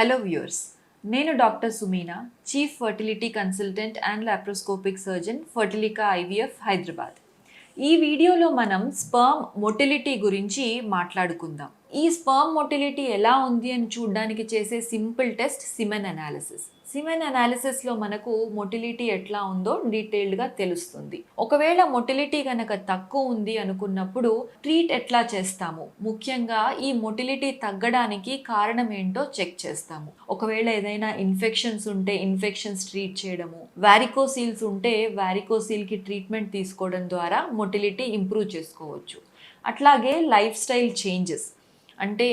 Hello viewers, నేను doctor Sumeena, chief fertility consultant and laparoscopic surgeon, Fertilica IVF, Hyderabad. ఈ వీడియోలో మనం స్పర్మ్ మొటిలిటీ గురించి మాట్లాడుకుందాం. ఈ స్పర్మ్ మొటిలిటీ ఎలా ఉంది అని చూడడానికి చేసే simple test semen analysis. Semen అనాలిసిస్లో మనకు మొటిలిటీ ఎట్లా ఉందో డీటెయిల్డ్గా తెలుస్తుంది. ఒకవేళ మొటిలిటీ కనుక తక్కువ ఉంది అనుకున్నప్పుడు ట్రీట్ ఎట్లా చేస్తాము, ముఖ్యంగా ఈ మొటిలిటీ తగ్గడానికి కారణం ఏంటో చెక్ చేస్తాము. ఒకవేళ ఏదైనా ఇన్ఫెక్షన్స్ ఉంటే ఇన్ఫెక్షన్స్ ట్రీట్ చేయడము, వారికోసీల్స్ ఉంటే వారికోసీల్కి ట్రీట్మెంట్ తీసుకోవడం ద్వారా మొటిలిటీ ఇంప్రూవ్ చేసుకోవచ్చు. అట్లాగే లైఫ్ స్టైల్ చేంజెస్ అంటే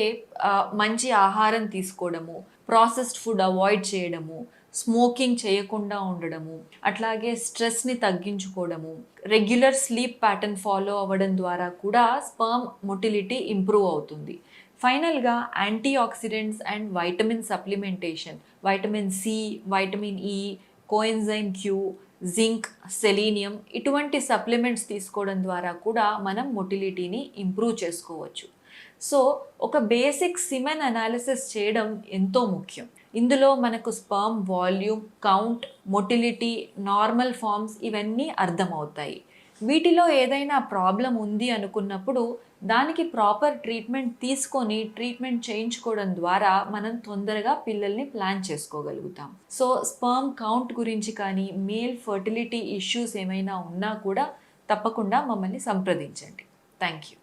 మంచి ఆహారం తీసుకోవడము, ప్రాసెస్డ్ ఫుడ్ అవాయిడ్ చేయడము, స్మోకింగ్ చేయకుండా ఉండడము, అట్లాగే స్ట్రెస్ని తగ్గించుకోవడము, రెగ్యులర్ స్లీప్ ప్యాటర్న్ ఫాలో అవ్వడం ద్వారా కూడా స్పర్మ్ మొటిలిటీ ఇంప్రూవ్ అవుతుంది. ఫైనల్గా antioxidants and vitamin supplementation, vitamin C, vitamin E, coenzyme Q, zinc, selenium ఇటువంటి సప్లిమెంట్స్ తీసుకోవడం ద్వారా కూడా మనం మొటిలిటీని ఇంప్రూవ్ చేసుకోవచ్చు. సో ఒక బేసిక్ సిమెన్ అనాలిసిస్ చేయడం ఎంతో ముఖ్యం. ఇందులో మనకు sperm volume, count, motility, normal forms ఇవన్నీ అర్థమవుతాయి. వీటిలో ఏదైనా ప్రాబ్లం ఉంది అనుకున్నప్పుడు దానికి ప్రాపర్ ట్రీట్మెంట్ తీసుకొని ట్రీట్మెంట్ చేయించుకోవడం ద్వారా మనం తొందరగా పిల్లల్ని ప్లాన్ చేసుకోగలుగుతాం. సో స్పర్మ్ కౌంట్ గురించి కానీ మేల్ ఫర్టిలిటీ ఇష్యూస్ ఏమైనా ఉన్నా కూడా తప్పకుండా మమ్మల్ని సంప్రదించండి. Thank you.